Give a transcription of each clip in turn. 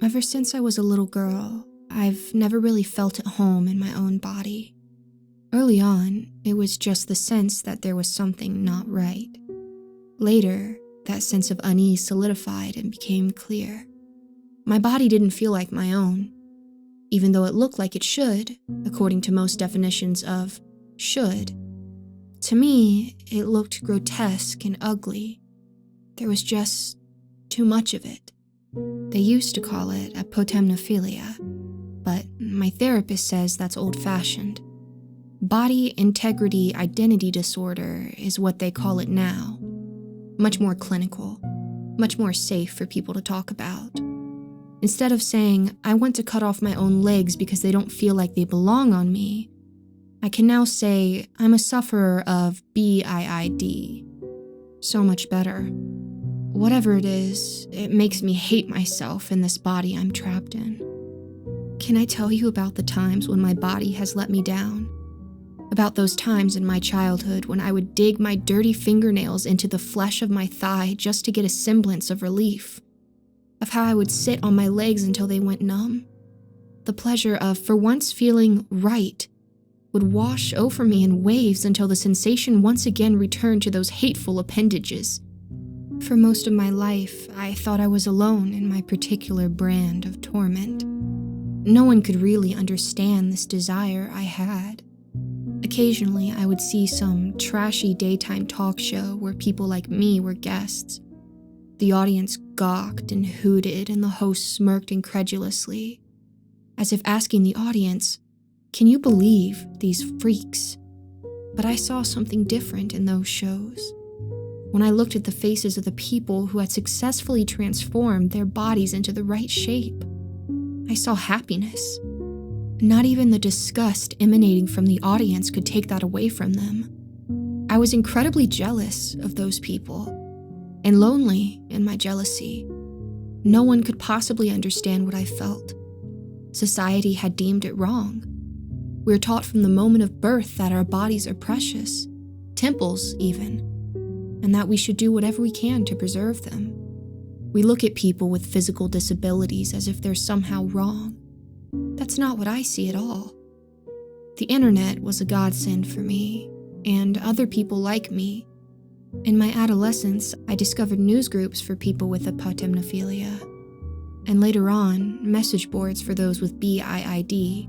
Ever since I was a little girl, I've never really felt at home in my own body. Early on, it was just the sense that there was something not right. Later, that sense of unease solidified and became clear. My body didn't feel like my own, even though it looked like it should, according to most definitions of should. To me, it looked grotesque and ugly. There was just too much of it. They used to call it Apotemnophilia, but my therapist says that's old-fashioned. Body integrity identity disorder is what they call it now. Much more clinical, much more safe for people to talk about. Instead of saying, I want to cut off my own legs because they don't feel like they belong on me, I can now say I'm a sufferer of BIID. So much better. Whatever it is, it makes me hate myself in this body I'm trapped in. Can I tell you about the times when my body has let me down? About those times in my childhood when I would dig my dirty fingernails into the flesh of my thigh just to get a semblance of relief. Of how I would sit on my legs until they went numb. The pleasure of, for once, feeling right would wash over me in waves until the sensation once again returned to those hateful appendages. For most of my life, I thought I was alone in my particular brand of torment. No one could really understand this desire I had. Occasionally, I would see some trashy daytime talk show where people like me were guests. The audience gawked and hooted, and the host smirked incredulously, as if asking the audience, "Can you believe these freaks?" But I saw something different in those shows. When I looked at the faces of the people who had successfully transformed their bodies into the right shape, I saw happiness. Not even the disgust emanating from the audience could take that away from them. I was incredibly jealous of those people, and lonely in my jealousy. No one could possibly understand what I felt. Society had deemed it wrong. We're taught from the moment of birth that our bodies are precious, temples even, and that we should do whatever we can to preserve them. We look at people with physical disabilities as if they're somehow wrong. That's not what I see at all. The internet was a godsend for me, and other people like me. In my adolescence, I discovered news groups for people with Apotemnophilia, and later on, message boards for those with BIID.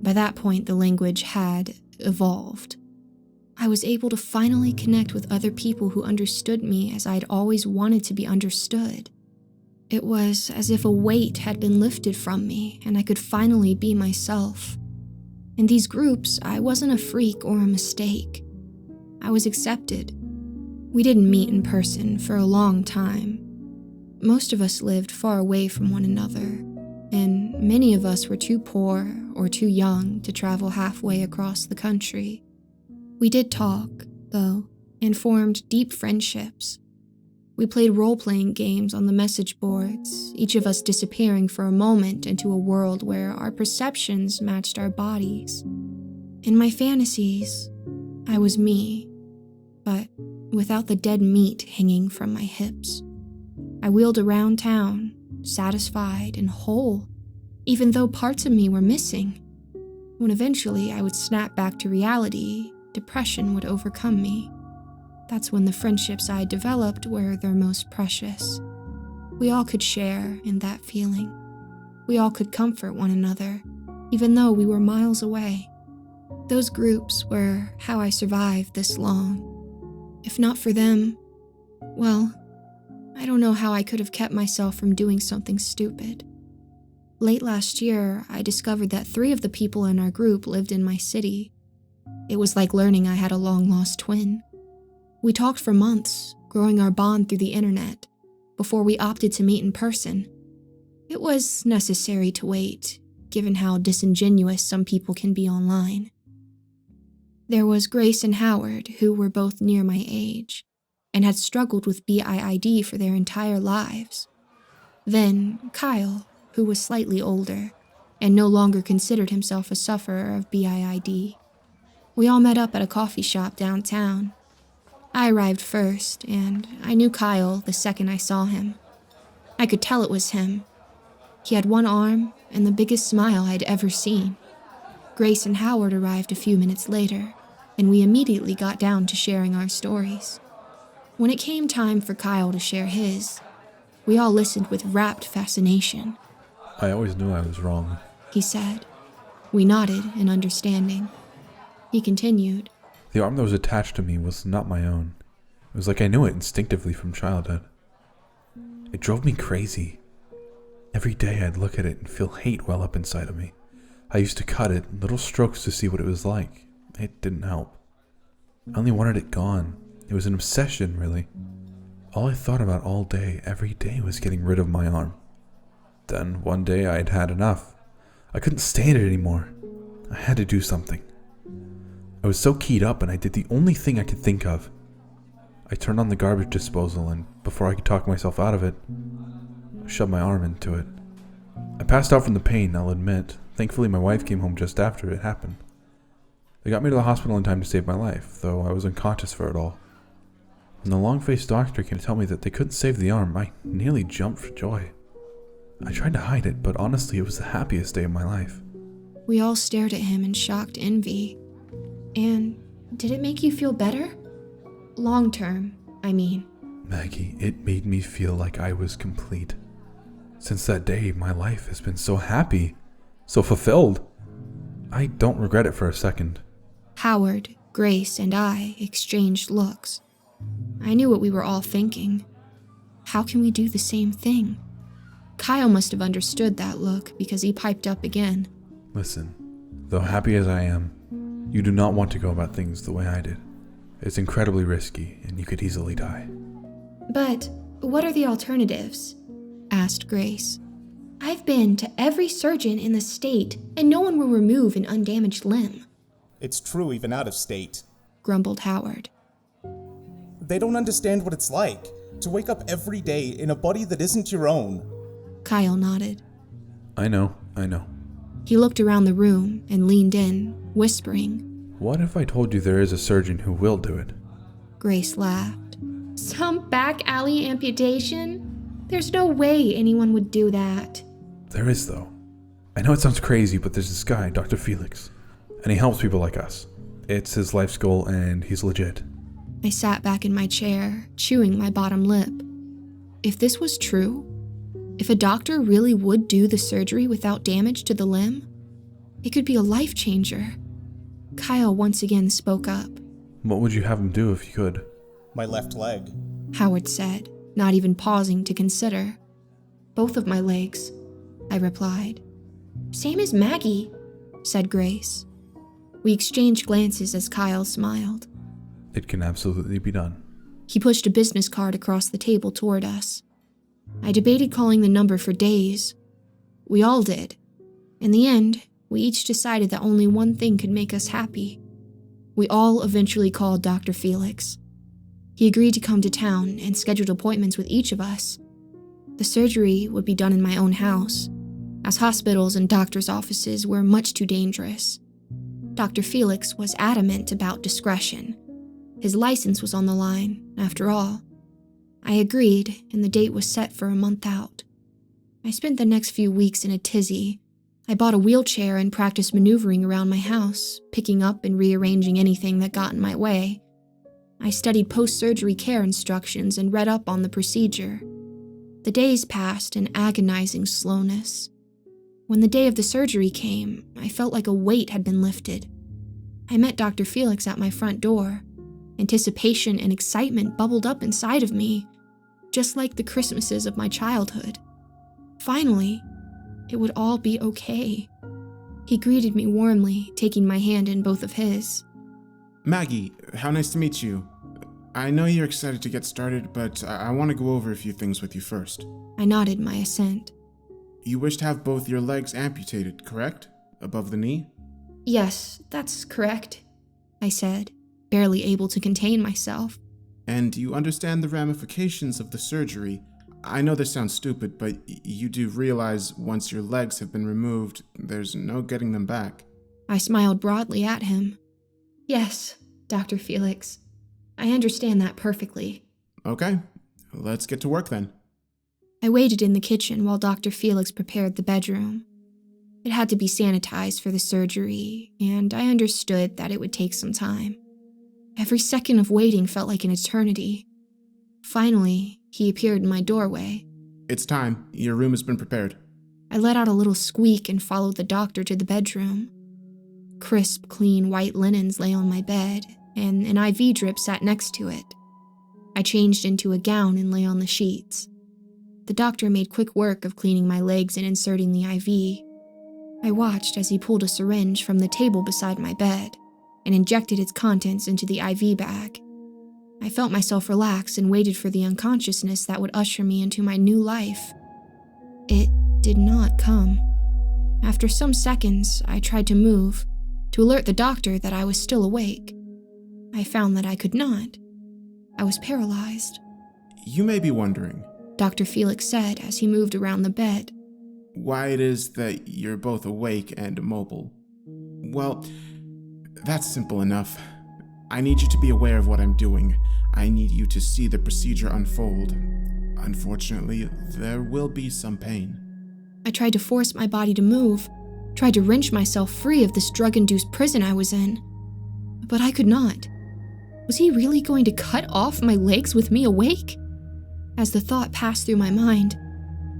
By that point, the language had evolved. I was able to finally connect with other people who understood me as I'd always wanted to be understood. It was as if a weight had been lifted from me and I could finally be myself. In these groups, I wasn't a freak or a mistake. I was accepted. We didn't meet in person for a long time. Most of us lived far away from one another, and many of us were too poor or too young to travel halfway across the country. We did talk, though, and formed deep friendships. We played role-playing games on the message boards, each of us disappearing for a moment into a world where our perceptions matched our bodies. In my fantasies, I was me, but without the dead meat hanging from my hips. I wheeled around town, satisfied and whole, even though parts of me were missing. When eventually I would snap back to reality, depression would overcome me. That's when the friendships I developed were their most precious. We all could share in that feeling. We all could comfort one another, even though we were miles away. Those groups were how I survived this long. If not for them, well, I don't know how I could have kept myself from doing something stupid. Late last year, I discovered that 3 of the people in our group lived in my city. It was like learning I had a long-lost twin. We talked for months, growing our bond through the internet, before we opted to meet in person. It was necessary to wait, given how disingenuous some people can be online. There was Grace and Howard, who were both near my age, and had struggled with BIID for their entire lives. Then Kyle, who was slightly older, and no longer considered himself a sufferer of BIID. We all met up at a coffee shop downtown. I arrived first, and I knew Kyle the second I saw him. I could tell it was him. He had one arm and the biggest smile I'd ever seen. Grace and Howard arrived a few minutes later, and we immediately got down to sharing our stories. When it came time for Kyle to share his, we all listened with rapt fascination. I always knew I was wrong, he said. We nodded in understanding. He continued. The arm that was attached to me was not my own. It was like I knew it instinctively from childhood. It drove me crazy. Every day I'd look at it and feel hate well up inside of me. I used to cut it in little strokes to see what it was like. It didn't help. I only wanted it gone. It was an obsession, really. All I thought about all day, every day, was getting rid of my arm. Then, one day, I'd had enough. I couldn't stand it anymore. I had to do something. I was so keyed up, and I did the only thing I could think of. I turned on the garbage disposal, and before I could talk myself out of it, I shoved my arm into it. I passed out from the pain, I'll admit. Thankfully, my wife came home just after it happened. They got me to the hospital in time to save my life, though I was unconscious for it all. When the long-faced doctor came to tell me that they couldn't save the arm, I nearly jumped for joy. I tried to hide it, but honestly, it was the happiest day of my life. We all stared at him in shocked envy. And did it make you feel better? Long term, I mean. Maggie, it made me feel like I was complete. Since that day, my life has been so happy, so fulfilled. I don't regret it for a second. Howard, Grace, and I exchanged looks. I knew what we were all thinking. How can we do the same thing? Kyle must have understood that look because he piped up again. Listen, though happy as I am, you do not want to go about things the way I did. It's incredibly risky, and you could easily die. But what are the alternatives? Asked Grace. I've been to every surgeon in the state, and no one will remove an undamaged limb. It's true even out of state, grumbled Howard. They don't understand what it's like to wake up every day in a body that isn't your own. Kyle nodded. I know. He looked around the room and leaned in, whispering. What if I told you there is a surgeon who will do it? Grace laughed. Some back alley amputation? There's no way anyone would do that. There is, though. I know it sounds crazy, but there's this guy, Dr. Felix, and he helps people like us. It's his life's goal, and he's legit. I sat back in my chair, chewing my bottom lip. If this was true, if a doctor really would do the surgery without damage to the limb, it could be a life changer. Kyle once again spoke up. What would you have him do if you could? My left leg, Howard said, not even pausing to consider. Both of my legs, I replied. Same as Maggie, said Grace. We exchanged glances as Kyle smiled. It can absolutely be done. He pushed a business card across the table toward us. I debated calling the number for days. We all did. In the end, we each decided that only one thing could make us happy. We all eventually called Dr. Felix. He agreed to come to town and scheduled appointments with each of us. The surgery would be done in my own house, as hospitals and doctors' offices were much too dangerous. Dr. Felix was adamant about discretion. His license was on the line, after all. I agreed, and the date was set for a month out. I spent the next few weeks in a tizzy. I bought a wheelchair and practiced maneuvering around my house, picking up and rearranging anything that got in my way. I studied post-surgery care instructions and read up on the procedure. The days passed in agonizing slowness. When the day of the surgery came, I felt like a weight had been lifted. I met Dr. Felix at my front door. Anticipation and excitement bubbled up inside of me, just like the Christmases of my childhood. Finally, it would all be okay. He greeted me warmly, taking my hand in both of his. Maggie, how nice to meet you. I know you're excited to get started, but I want to go over a few things with you first. I nodded my assent. You wish to have both your legs amputated, correct? Above the knee? Yes, that's correct, I said, barely able to contain myself. And you understand the ramifications of the surgery. I know this sounds stupid, but you do realize once your legs have been removed, there's no getting them back. I smiled broadly at him. Yes, Dr. Felix. I understand that perfectly. Okay, let's get to work then. I waited in the kitchen while Dr. Felix prepared the bedroom. It had to be sanitized for the surgery, and I understood that it would take some time. Every second of waiting felt like an eternity. Finally, he appeared in my doorway. It's time. Your room has been prepared. I let out a little squeak and followed the doctor to the bedroom. Crisp, clean white linens lay on my bed, and an IV drip sat next to it. I changed into a gown and lay on the sheets. The doctor made quick work of cleaning my legs and inserting the IV. I watched as he pulled a syringe from the table beside my bed and injected its contents into the IV bag. I felt myself relax and waited for the unconsciousness that would usher me into my new life. It did not come. After some seconds, I tried to move, to alert the doctor that I was still awake. I found that I could not. I was paralyzed. You may be wondering, Dr. Felix said as he moved around the bed, why it is that you're both awake and immobile. Well, that's simple enough. I need you to be aware of what I'm doing. I need you to see the procedure unfold. Unfortunately, there will be some pain. I tried to force my body to move, tried to wrench myself free of this drug-induced prison I was in. But I could not. Was he really going to cut off my legs with me awake? As the thought passed through my mind,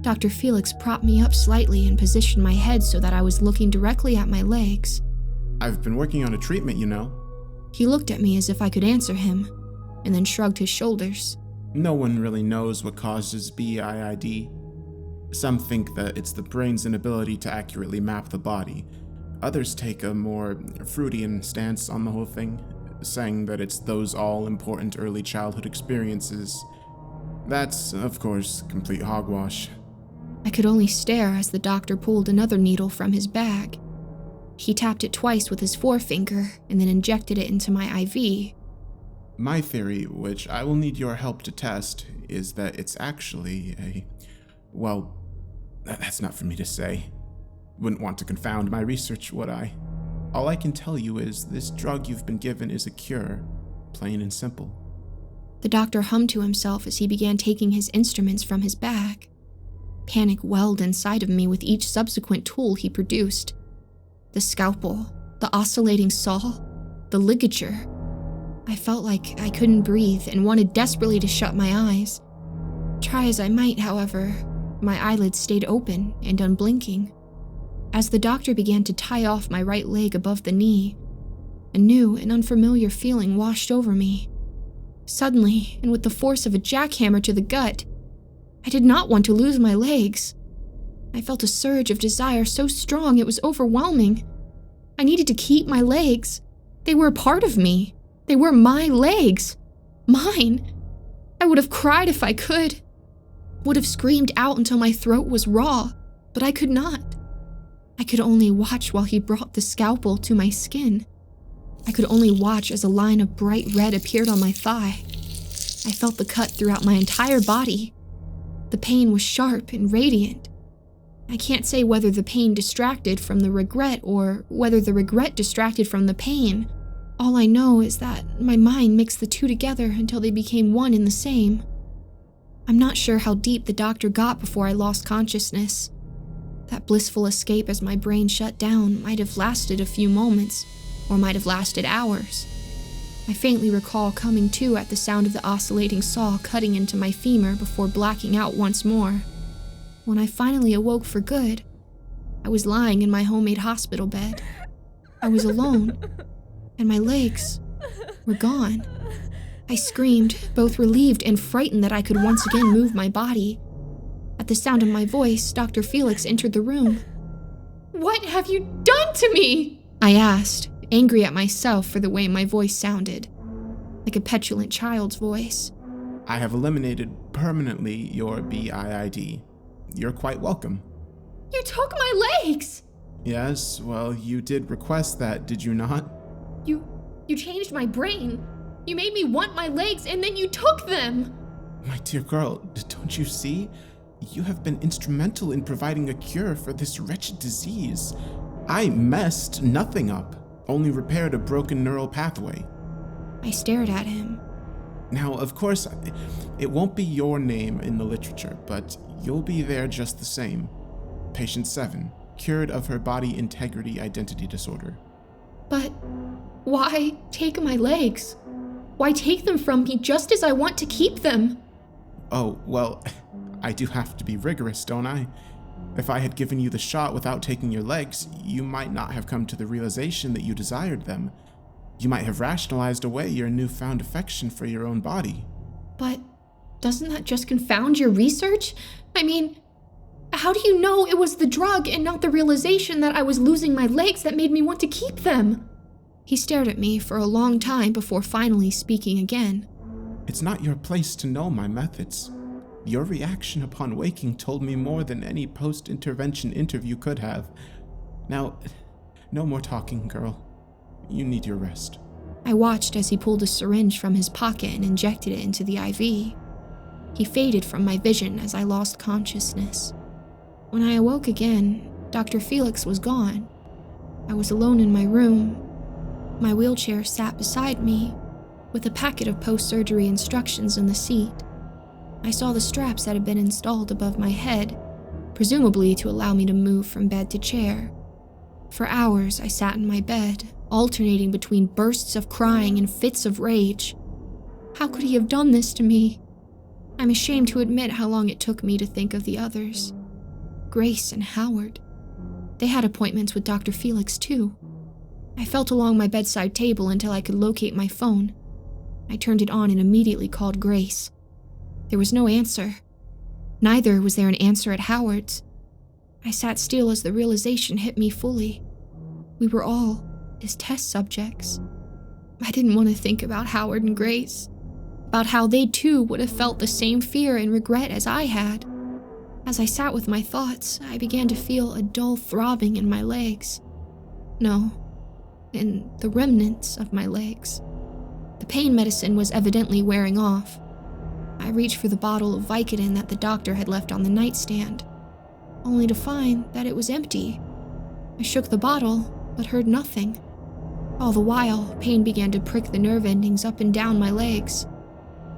Dr. Felix propped me up slightly and positioned my head so that I was looking directly at my legs. I've been working on a treatment, you know. He looked at me as if I could answer him, and then shrugged his shoulders. No one really knows what causes BIID. Some think that it's the brain's inability to accurately map the body. Others take a more Freudian stance on the whole thing, saying that it's those all-important early childhood experiences. That's, of course, complete hogwash. I could only stare as the doctor pulled another needle from his bag. He tapped it twice with his forefinger and then injected it into my IV. My theory, which I will need your help to test, is that it's actually well, that's not for me to say. Wouldn't want to confound my research, would I? All I can tell you is this drug you've been given is a cure, plain and simple. The doctor hummed to himself as he began taking his instruments from his bag. Panic welled inside of me with each subsequent tool he produced. The scalpel, the oscillating saw, the ligature. I felt like I couldn't breathe and wanted desperately to shut my eyes. Try as I might, however, my eyelids stayed open and unblinking. As the doctor began to tie off my right leg above the knee, a new and unfamiliar feeling washed over me. Suddenly, and with the force of a jackhammer to the gut, I did not want to lose my legs. I felt a surge of desire so strong it was overwhelming. I needed to keep my legs. They were a part of me. They were my legs. Mine. I would have cried if I could. Would have screamed out until my throat was raw, but I could not. I could only watch while he brought the scalpel to my skin. I could only watch as a line of bright red appeared on my thigh. I felt the cut throughout my entire body. The pain was sharp and radiant. I can't say whether the pain distracted from the regret or whether the regret distracted from the pain. All I know is that my mind mixed the two together until they became one and the same. I'm not sure how deep the doctor got before I lost consciousness. That blissful escape as my brain shut down might have lasted a few moments, or might have lasted hours. I faintly recall coming to at the sound of the oscillating saw cutting into my femur before blacking out once more. When I finally awoke for good, I was lying in my homemade hospital bed. I was alone, and my legs were gone. I screamed, both relieved and frightened that I could once again move my body. At the sound of my voice, Dr. Felix entered the room. "What have you done to me?" I asked, angry at myself for the way my voice sounded, like a petulant child's voice. I have eliminated permanently your BIID. You're quite welcome. "You took my legs!" Yes, well, you did request that, did you not? You changed my brain. You made me want my legs and then you took them! My dear girl, don't you see? You have been instrumental in providing a cure for this wretched disease. I messed nothing up, only repaired a broken neural pathway. I stared at him. Now, of course, it won't be your name in the literature, but You'll be there just the same. Patient 7, cured of her body integrity identity disorder. But why take my legs? Why take them from me just as I want to keep them? Oh, well, I do have to be rigorous, don't I? If I had given you the shot without taking your legs, you might not have come to the realization that you desired them. You might have rationalized away your newfound affection for your own body. But doesn't that just confound your research? I mean, how do you know it was the drug and not the realization that I was losing my legs that made me want to keep them? He stared at me for a long time before finally speaking again. It's not your place to know my methods. Your reaction upon waking told me more than any post-intervention interview could have. Now, no more talking, girl. You need your rest. I watched as he pulled a syringe from his pocket and injected it into the IV. He faded from my vision as I lost consciousness. When I awoke again, Dr. Felix was gone. I was alone in my room. My wheelchair sat beside me, with a packet of post-surgery instructions in the seat. I saw the straps that had been installed above my head, presumably to allow me to move from bed to chair. For hours, I sat in my bed, alternating between bursts of crying and fits of rage. How could he have done this to me? I'm ashamed to admit how long it took me to think of the others. Grace and Howard. They had appointments with Dr. Felix, too. I felt along my bedside table until I could locate my phone. I turned it on and immediately called Grace. There was no answer. Neither was there an answer at Howard's. I sat still as the realization hit me fully. We were all his test subjects. I didn't want to think about Howard and Grace, about how they too would have felt the same fear and regret as I had. As I sat with my thoughts, I began to feel a dull throbbing in my legs. No, in the remnants of my legs. The pain medicine was evidently wearing off. I reached for the bottle of Vicodin that the doctor had left on the nightstand, only to find that it was empty. I shook the bottle, but heard nothing. All the while, pain began to prick the nerve endings up and down my legs.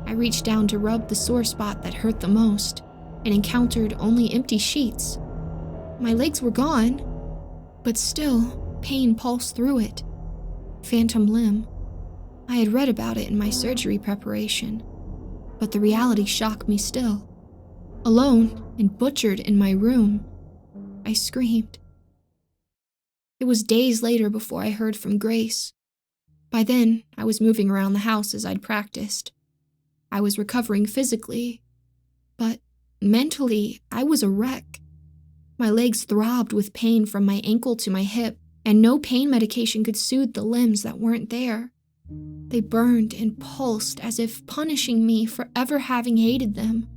I reached down to rub the sore spot that hurt the most, and encountered only empty sheets. My legs were gone, but still, pain pulsed through it. Phantom limb. I had read about it in my surgery preparation, but the reality shocked me still. Alone and butchered in my room, I screamed. It was days later before I heard from Grace. By then, I was moving around the house as I'd practiced. I was recovering physically, but mentally, I was a wreck. My legs throbbed with pain from my ankle to my hip, and no pain medication could soothe the limbs that weren't there. They burned and pulsed as if punishing me for ever having hated them.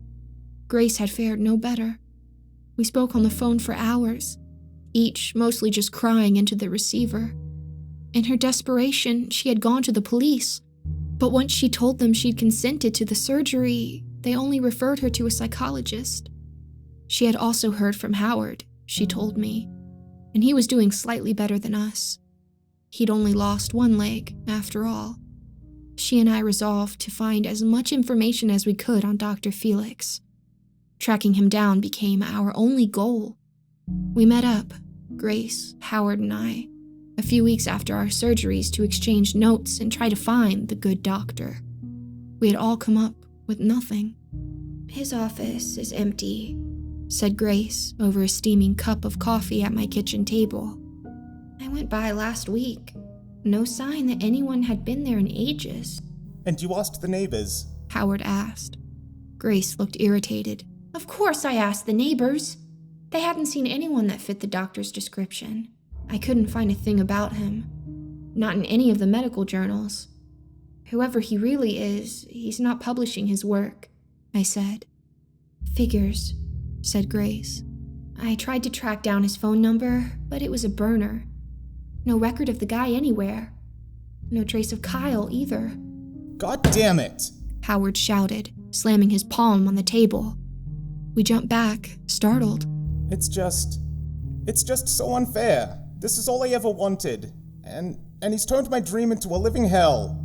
Grace had fared no better. We spoke on the phone for hours, each mostly just crying into the receiver. In her desperation, she had gone to the police, but once she told them she'd consented to the surgery, they only referred her to a psychologist. She had also heard from Howard, she told me, and he was doing slightly better than us. He'd only lost one leg, after all. She and I resolved to find as much information as we could on Dr. Felix. Tracking him down became our only goal. We met up, Grace, Howard, and I, a few weeks after our surgeries to exchange notes and try to find the good doctor. We had all come up with nothing. "His office is empty," said Grace over a steaming cup of coffee at my kitchen table. "I went by last week. No sign that anyone had been there in ages." "And you asked the neighbors?" Howard asked. Grace looked irritated. "Of course I asked the neighbors. They hadn't seen anyone that fit the doctor's description. I couldn't find a thing about him. Not in any of the medical journals. Whoever he really is, he's not publishing his work," I said. "Figures," said Grace. "I tried to track down his phone number, but it was a burner. No record of the guy anywhere. No trace of Kyle either." "God damn it!" Howard shouted, slamming his palm on the table. We jumped back, startled. It's just so unfair. This is all I ever wanted. And he's turned my dream into a living hell."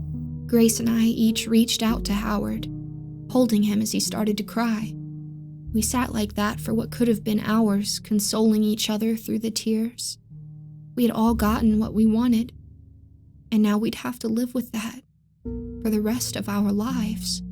Grace and I each reached out to Howard, holding him as he started to cry. We sat like that for what could have been hours, consoling each other through the tears. We had all gotten what we wanted, and now we'd have to live with that for the rest of our lives.